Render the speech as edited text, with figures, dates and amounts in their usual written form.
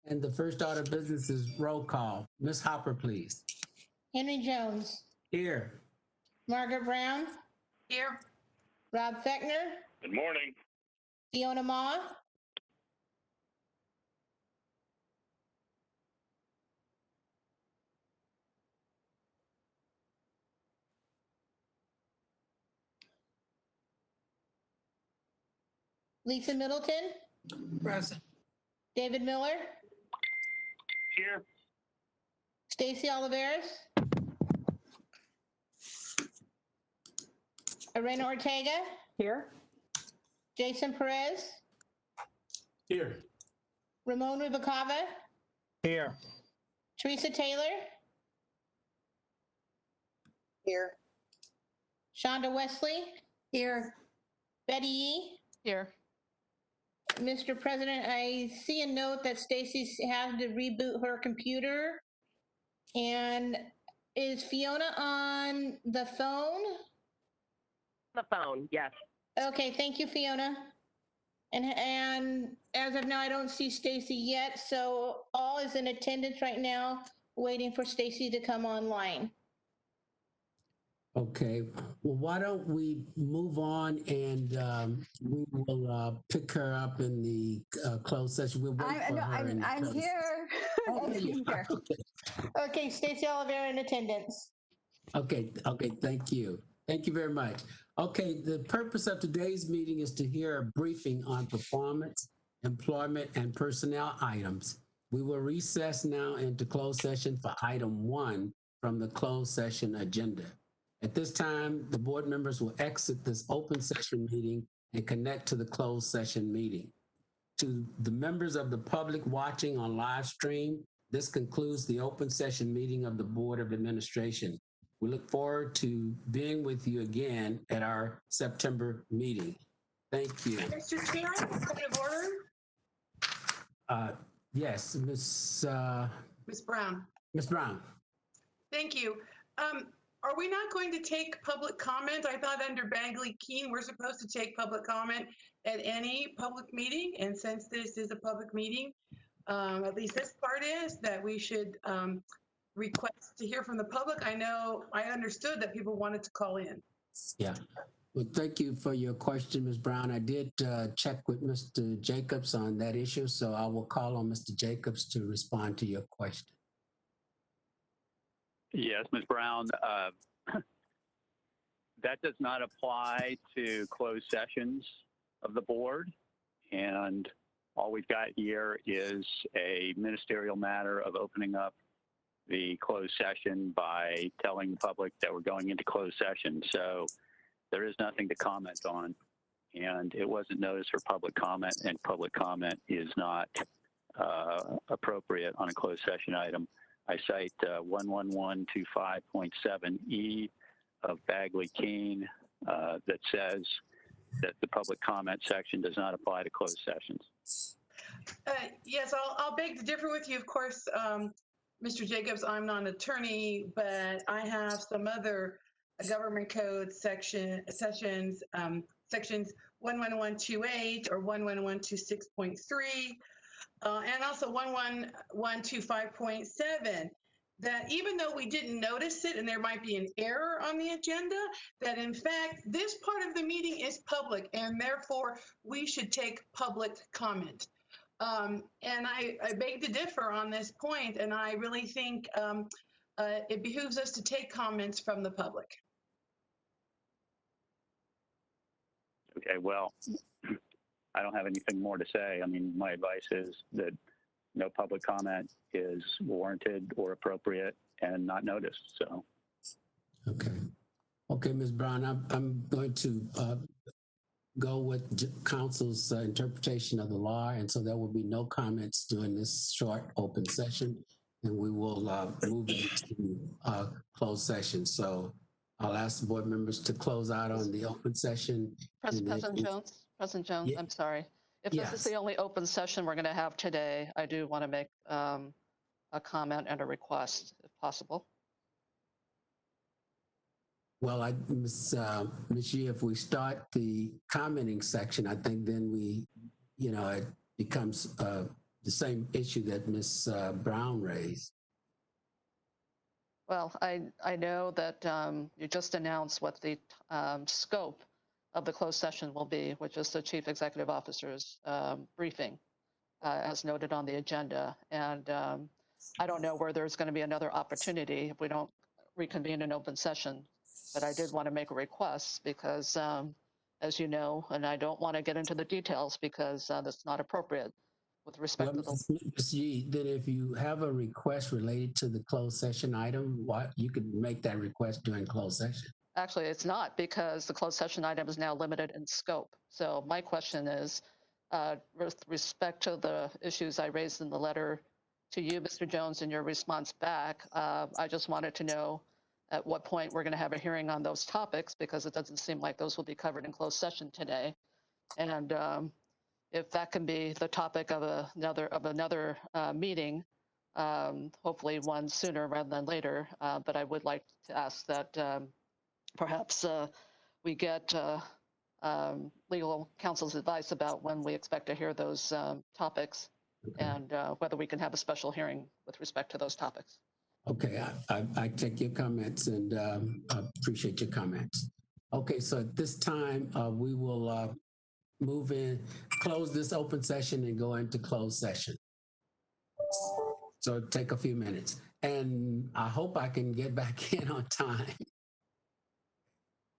And the first order of business is roll call. Ms. Hopper, please. Henry Jones, Here. Margaret Brown, Here. Rob Fechner, Good morning. Fiona Ma, Lisa Middleton, Present. David Miller, Here. Stacy Oliveris, Arena Ortega, Here. Jason Perez, Here. Ramon Rubacava, Here. Teresa Taylor, Here. Shonda Wesley, Here. Betty Yee. Here. Mr. President, I see a note that Stacy's had to reboot her computer. And is Fiona on the phone? The phone, yes. Okay, thank you, Fiona. And as of now, I don't see Stacy yet, so all is in attendance right now, waiting for Stacy to come online. Okay, well, why don't we move on and we will pick her up in the closed session. We'll wait for her. I'm here. Oh, I'm here. okay. Okay, Stacy Oliveira in attendance. Okay, thank you. Thank you very much. Okay, the purpose of today's meeting is to hear a briefing on performance, employment, and personnel items. We will recess now into closed session for item 1 from the closed session agenda. At this time, the board members will exit this open session meeting and connect to the closed session meeting. To the members of the public watching on live stream, this concludes the open session meeting of the Board of Administration. We look forward to being with you again at our September meeting. Thank you. Mr. Chair, point of order. Yes, Ms. Ms. Brown. Ms. Brown. Thank you. Are we not going to take public comment? I thought under Bagley-Keene, we're supposed to take public comment at any public meeting. And since this is a public meeting, at least this part is, that we should request to hear from the public. I understood that people wanted to call in. Yeah. Well, thank you for your question, Ms. Brown. I did check with Mr. Jacobs on that issue, so I will call on Mr. Jacobs to respond to your question. Yes, Ms. Brown, that does not apply to closed sessions of the board. And all we've got here is a ministerial matter of opening up the closed session by telling the public that we're going into closed session. So there is nothing to comment on. And it wasn't noticed for public comment, and public comment is not appropriate on a closed session item. I cite 11125.7E of Bagley-Keene that says that the public comment section does not apply to closed sessions. Yes, I'll beg to differ with you. Of course, Mr. Jacobs, I'm not an attorney, but I have some other government code sections 11128 or 11126.3. And also 11125.7, that even though we didn't notice it and there might be an error on the agenda, that in fact, this part of the meeting is public and therefore we should take public comment. And I beg to differ on this point, and I really think it behooves us to take comments from the public. Okay, well, I don't have anything more to say. I mean, my advice is that no public comment is warranted or appropriate and not noticed. So. Okay, Ms. Brown, I'm going to go with council's interpretation of the law, and so there will be no comments during this short open session, and we will move into closed session. So I'll ask the board members to close out on the open session. President Jones, Yeah. I'm sorry. If this is the only open session we're going to have today, I do want to make a comment and a request, if possible. Well, Ms. Yee, if we start the commenting section, I think then it becomes the same issue that Ms. Brown raised. Well, I know that you just announced what the scope of the closed session will be, which is the Chief Executive Officer's briefing, as noted on the agenda. And I don't know where there's going to be another opportunity if we don't reconvene an open session. But I did want to make a request because, as you know, and I don't want to get into the details because that's not appropriate with respect to the. Ms. Yee, then if you have a request related to the closed session item, what you could make that request during closed session. Actually, it's not because the closed session item is now limited in scope. So my question is, with respect to the issues I raised in the letter to you, Mr. Jones, and your response back, I just wanted to know at what point we're going to have a hearing on those topics, because it doesn't seem like those will be covered in closed session today. And if that can be the topic of another meeting, hopefully one sooner rather than later. But I would like to ask that perhaps we get legal counsel's advice about when we expect to hear those topics, and whether we can have a special hearing with respect to those topics. Okay, I take your comments and I appreciate your comments. Okay, so at this time, we will move in, close this open session and go into closed session. So take a few minutes. And I hope I can get back in on time.